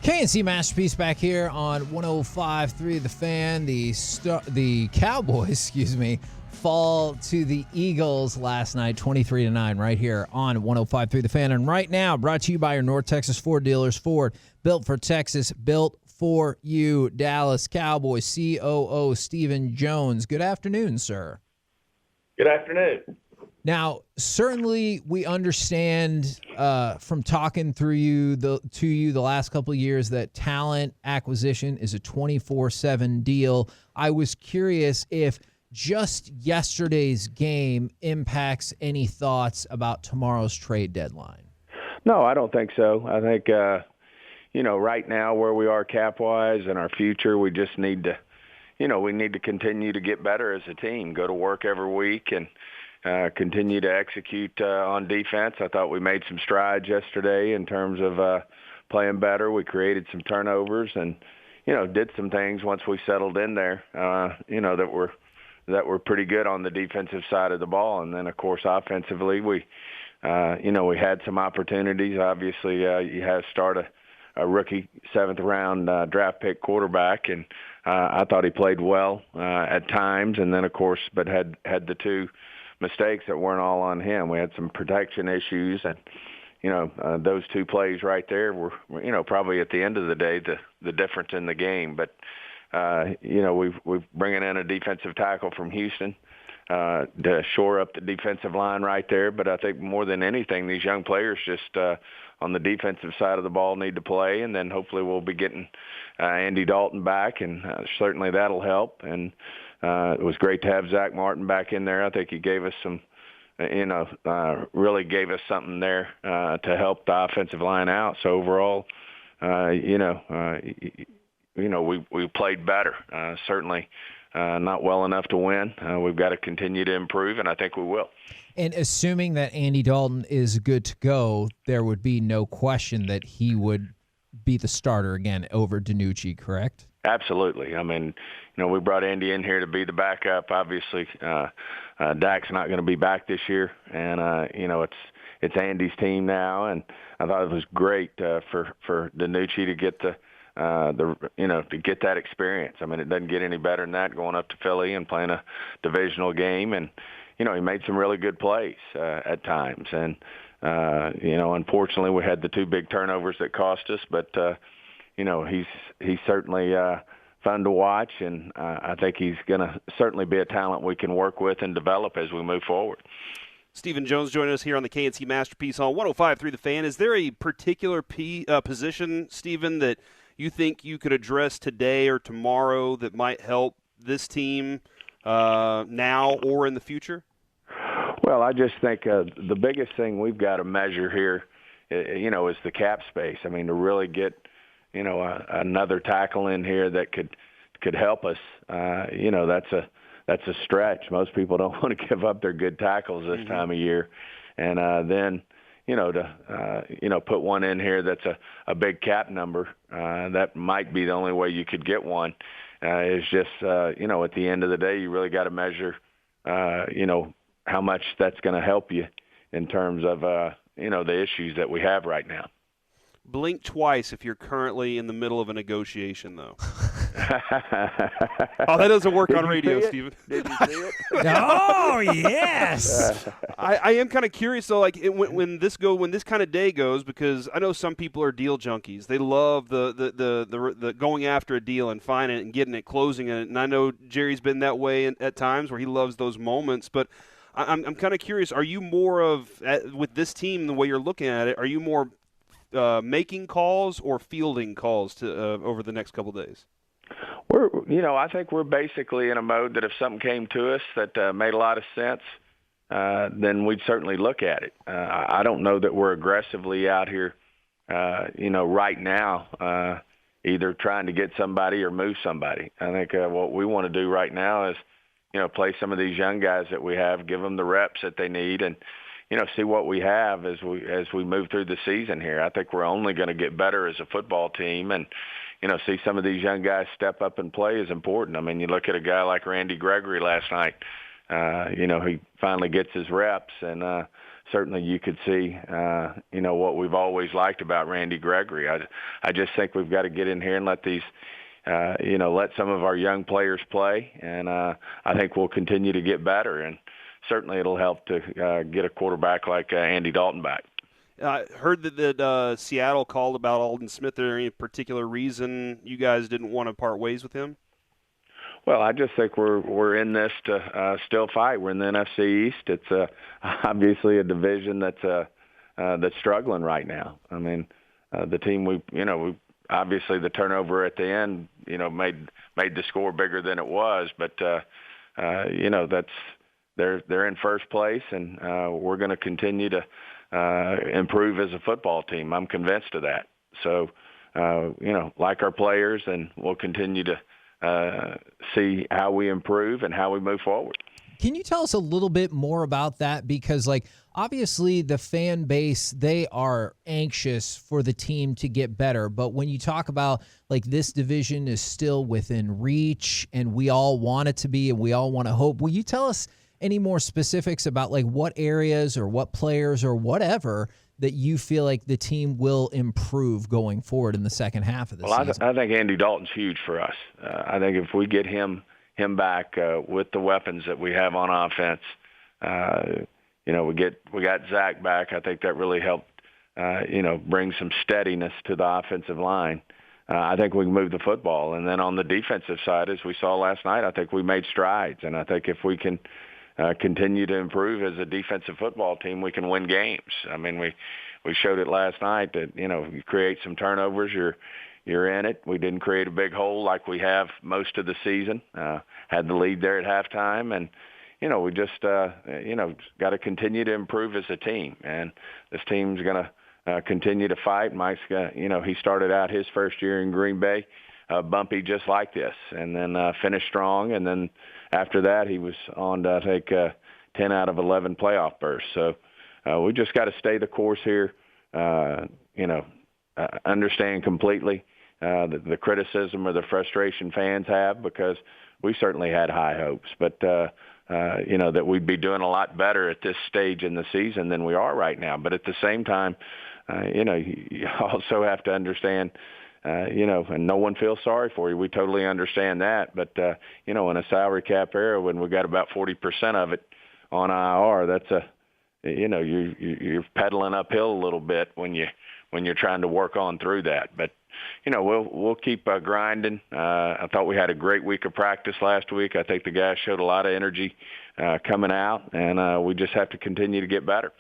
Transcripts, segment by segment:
KNC Masterpiece back here on 105.3 The Fan. The Cowboys, fall to the Eagles last night, 23-9, right here on 105.3 The Fan. And right now, brought to you by your North Texas Ford dealers. Ford, built for Texas, built for you. Dallas Cowboys COO Stephen Jones. Good afternoon, sir. Good afternoon. Now, certainly we understand from talking to you the last couple of years that talent acquisition is a 24/7 deal. I was curious if just yesterday's game impacts any thoughts about tomorrow's trade deadline. No, I don't think so. I think, right now where we are cap-wise and our future, we just need to, we need to continue to get better as a team, go to work every week and continue to execute on defense. I thought we made some strides yesterday in terms of playing better. We created some turnovers and, did some things once we settled in there, that were pretty good on the defensive side of the ball. And then, of course, offensively, we had some opportunities. Obviously, you have to start a rookie seventh-round draft pick quarterback, and I thought he played well at times. And then, of course, but had the two mistakes that weren't all on him. We had some protection issues, and those two plays right there were probably at the end of the day the difference in the game. But we've bringing in a defensive tackle from Houston to shore up the defensive line right there. But I think more than anything, these young players just on the defensive side of the ball need to play, and then hopefully we'll be getting Andy Dalton back, and certainly that'll help. And it was great to have Zach Martin back in there. I think he gave us some, really gave us something there to help the offensive line out. So overall, we played better. Certainly not well enough to win. We've got to continue to improve, and I think we will. And assuming that Andy Dalton is good to go, there would be no question that he would be the starter again over DiNucci, correct? Absolutely. I mean, we brought Andy in here to be the backup. Obviously, Dak's not going to be back this year, and it's Andy's team now. And I thought it was great for DiNucci to get to get that experience. I mean, it doesn't get any better than that, going up to Philly and playing a divisional game. And he made some really good plays at times. And unfortunately, we had the two big turnovers that cost us, but he's certainly fun to watch, and I think he's going to certainly be a talent we can work with and develop as we move forward. Stephen Jones joining us here on the KNC Masterpiece on 105.3 The Fan. Is there a particular position, Stephen, that you think you could address today or tomorrow that might help this team now or in the future? Well, I just think the biggest thing we've got to measure here, is the cap space. I mean, to really get another tackle in here that could help us. That's a stretch. Most people don't want to give up their good tackles this time of year, and then to put one in here that's a big cap number. That might be the only way you could get one. Is just at the end of the day, you really got to measure how much that's going to help you in terms of the issues that we have right now. Blink twice if you're currently in the middle of a negotiation, though. Oh, that doesn't work on radio, Stephen. Did you see it? Oh, yes. I am kind of curious, though, like when this kind of day goes, because I know some people are deal junkies. They love the going after a deal and finding it and getting it, closing it. And I know Jerry's been that way at times where he loves those moments. But I'm kind of curious, are you more of, with this team, the way you're looking at it, are you more making calls or fielding calls to over the next couple days? I think we're basically in a mode that if something came to us that made a lot of sense, then we'd certainly look at it. I don't know that we're aggressively out here, right now, either trying to get somebody or move somebody. I think what we want to do right now is, play some of these young guys that we have, give them the reps that they need, and see what we have as we move through the season here. I think we're only going to get better as a football team, and see some of these young guys step up and play is important. I mean, you look at a guy like Randy Gregory last night. He finally gets his reps and certainly you could see, what we've always liked about Randy Gregory. I just think we've got to get in here and let these, let some of our young players play, and I think we'll continue to get better. And certainly it'll help to get a quarterback like Andy Dalton back. I heard that Seattle called about Aldon Smith. Is there any particular reason you guys didn't want to part ways with him? Well, I just think we're in this to still fight. We're in the NFC East. It's obviously a division that's struggling right now. I mean, the team we obviously the turnover at the end made the score bigger than it was, but that's they're in first place, and we're going to continue to improve as a football team. I'm convinced of that. So, like our players, and we'll continue to see how we improve and how we move forward. Can you tell us a little bit more about that? Because, obviously the fan base, they are anxious for the team to get better. But when you talk about, this division is still within reach and we all want it to be and we all want to hope, will you tell us any more specifics about, what areas or what players or whatever that you feel like the team will improve going forward in the second half of the season? I think Andy Dalton's huge for us. I think if we get him back with the weapons that we have on offense, we got Zach back. I think that really helped, bring some steadiness to the offensive line. I think we can move the football. And then on the defensive side, as we saw last night, I think we made strides. And I think if we can continue to improve as a defensive football team, we can win games. I mean, we showed it last night that, you create some turnovers, you're in it. We didn't create a big hole like we have most of the season. Had the lead there at halftime, and we just got to continue to improve as a team. And this team's going to continue to fight. Mike's got, he started out his first year in Green Bay bumpy just like this, and then finished strong. And then after that, he was on to take 10 out of 11 playoff berths. So we just got to stay the course here. Understand completely the criticism or the frustration fans have, because we certainly had high hopes, but that we'd be doing a lot better at this stage in the season than we are right now. But at the same time, you also have to understand, and no one feels sorry for you. We totally understand that. But, in a salary cap era, when we got about 40% of it on IR, that's you're pedaling uphill a little bit when you're trying to work on through that. But, we'll keep grinding. I thought we had a great week of practice last week. I think the guys showed a lot of energy coming out, and we just have to continue to get better.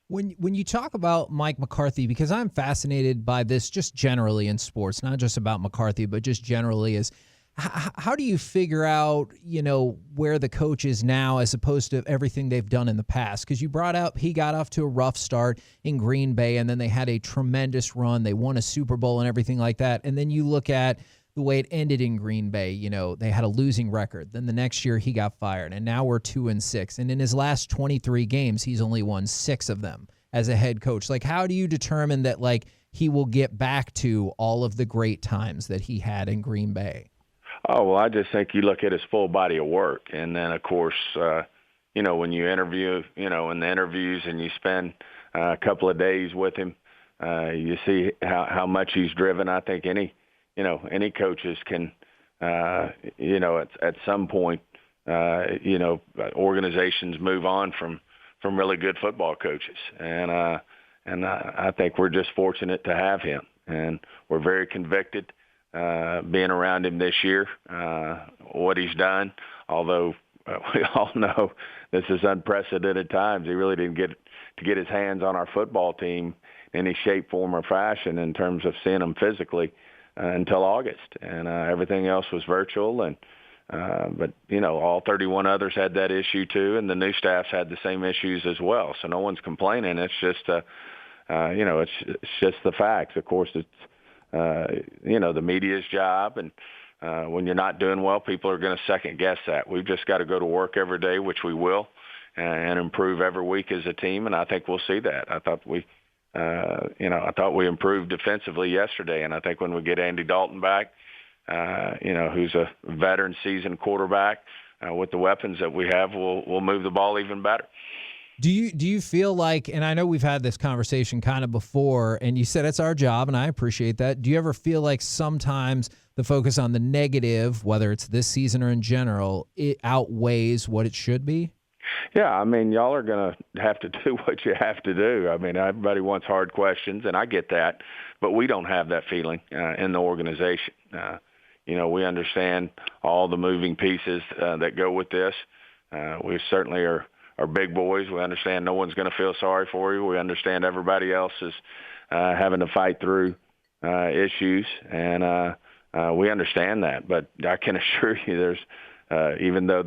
When you talk about Mike McCarthy, because I'm fascinated by this just generally in sports, not just about McCarthy, but just generally, is how do you figure out, where the coach is now as opposed to everything they've done in the past? Because you brought up he got off to a rough start in Green Bay, and then they had a tremendous run. They won a Super Bowl and everything like that. And then you look at the way it ended in Green Bay. They had a losing record. Then the next year he got fired, and now we're 2-6. And in his last 23 games, he's only won 6 of them as a head coach. How do you determine that, he will get back to all of the great times that he had in Green Bay? Oh, well, I just think you look at his full body of work. And then, of course, when you interview, in the interviews and you spend a couple of days with him, you see how much he's driven. I think any coaches can, at some point, organizations move on from really good football coaches. And I think we're just fortunate to have him. And we're very convicted being around him this year, what he's done, although we all know this is unprecedented times. He really didn't get his hands on our football team in any shape, form, or fashion in terms of seeing them physically until August. And everything else was virtual. And but, all 31 others had that issue too, and the new staffs had the same issues as well. So no one's complaining. It's just, it's just the facts. Of course, it's, the media's job, and when you're not doing well, people are going to second guess that. We've just got to go to work every day, which we will, and improve every week as a team, and I think we'll see that. I thought we improved defensively yesterday, and I think when we get Andy Dalton back, who's a veteran, seasoned quarterback with the weapons that we have, we'll move the ball even better. Do you feel like, and I know we've had this conversation kind of before, and you said it's our job, and I appreciate that. Do you ever feel like sometimes the focus on the negative, whether it's this season or in general, it outweighs what it should be? Yeah, I mean, y'all are going to have to do what you have to do. I mean, everybody wants hard questions, and I get that, but we don't have that feeling in the organization. We understand all the moving pieces that go with this. We certainly are big boys. We understand no one's going to feel sorry for you. We understand everybody else is having to fight through issues, and we understand that. But I can assure you, there's even though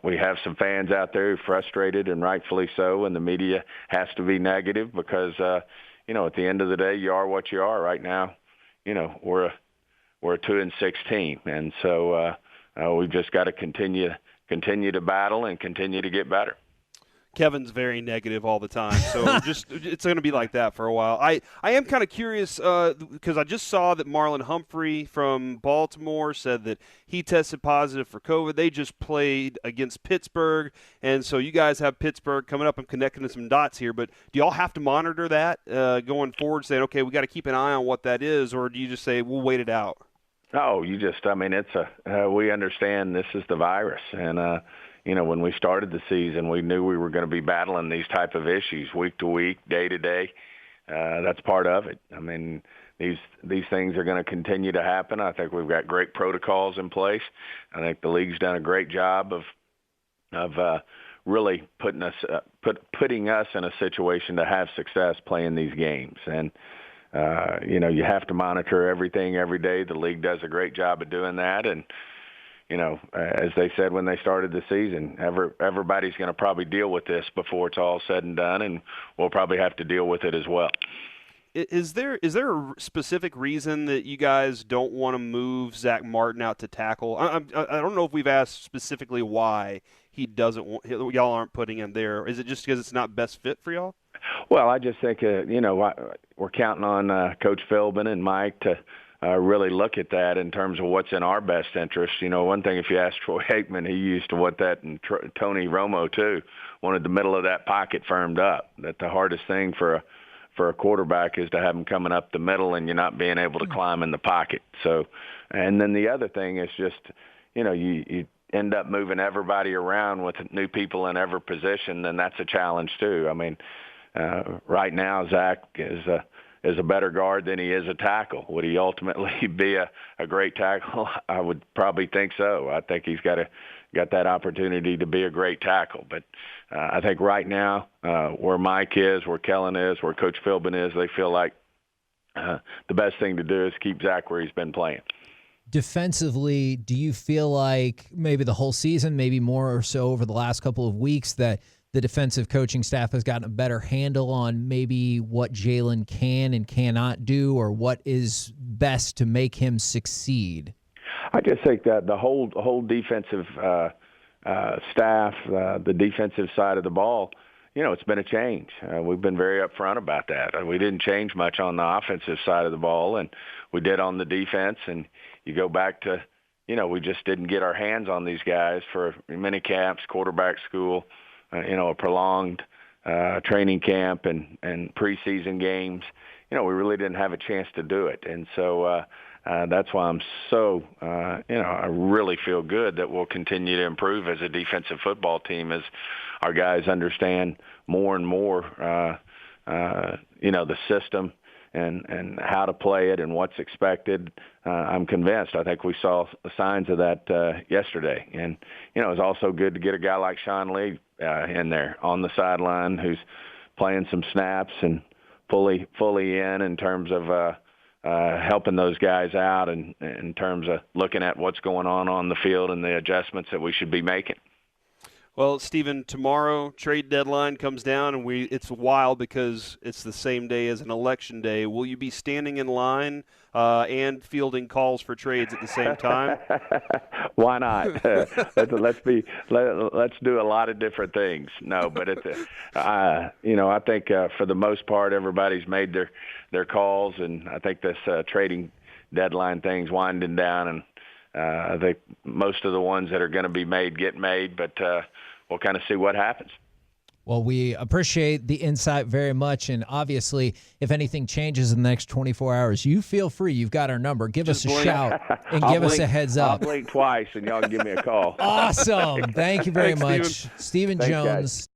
we have some fans out there who are frustrated, and rightfully so, and the media has to be negative because at the end of the day, you are what you are. Right now, we're a 2-6 team, and so we've just got to continue to battle and continue to get better. Kevin's very negative all the time, so it's going to be like that for a while. I am kind of curious because I just saw that Marlon Humphrey from Baltimore said that he tested positive for COVID. They just played against Pittsburgh, and so you guys have Pittsburgh coming up. I'm connecting to some dots here, but do y'all have to monitor that going forward, saying, okay, we got to keep an eye on what that is, or do you just say we'll wait it out? No, we understand this is the virus, and when we started the season, we knew we were going to be battling these type of issues week to week, day to day. That's part of it. I mean, these things are going to continue to happen. I think we've got great protocols in place. I think the league's done a great job of really putting us in a situation to have success playing these games. And you have to monitor everything every day. The league does a great job of doing that, and as they said when they started the season, everybody's going to probably deal with this before it's all said and done, and we'll probably have to deal with it as well. Is there a specific reason that you guys don't want to move Zach Martin out to tackle? I don't know if we've asked specifically why he doesn't want, y'all aren't putting him there. Is it just because it's not best fit for y'all? Well, I just think we're counting on Coach Philbin and Mike to really look at that in terms of what's in our best interest. One thing, if you ask Troy Aikman, he used to want that, and Tony Romo too, wanted the middle of that pocket firmed up. That the hardest thing for a quarterback is to have him coming up the middle and you're not being able to climb in the pocket. So, and then the other thing is just, you end up moving everybody around with new people in every position, and that's a challenge too. I mean, right now Zach is a better guard than he is a tackle. Would he ultimately be a great tackle? I would probably think so. I think he's got that opportunity to be a great tackle. But I think right now, where Mike is, where Kellen is, where Coach Philbin is, they feel like the best thing to do is keep Zach where he's been playing. Defensively, do you feel like maybe the whole season, maybe more or so over the last couple of weeks, that the defensive coaching staff has gotten a better handle on maybe what Jalen can and cannot do, or what is best to make him succeed? I just think that the whole defensive staff, the defensive side of the ball, it's been a change. We've been very upfront about that. We didn't change much on the offensive side of the ball, and we did on the defense. And you go back to, we just didn't get our hands on these guys for mini camps, quarterback school, a prolonged training camp and preseason games. We really didn't have a chance to do it. And so that's why I'm so, I really feel good that we'll continue to improve as a defensive football team as our guys understand more and more, the system and how to play it and what's expected. I'm convinced. I think we saw the signs of that yesterday. And, it was also good to get a guy like Sean Lee in there on the sideline who's playing some snaps and fully in terms of helping those guys out and in terms of looking at what's going on the field and the adjustments that we should be making. Well, Stephen, tomorrow trade deadline comes down, and it's wild because it's the same day as an election day. Will you be standing in line and fielding calls for trades at the same time? Why not? Let's do a lot of different things. No, but I think for the most part everybody's made their calls, and I think this trading deadline thing's winding down, and I think most of the ones that are going to be made get made, but we'll kind of see what happens. Well, we appreciate the insight very much. And obviously, if anything changes in the next 24 hours, you feel free. You've got our number. Give us a shout and give us a heads up. I'll blink twice, and y'all can give me a call. Awesome. Thank you very Thanks, much. Stephen Thanks, Jones. guys.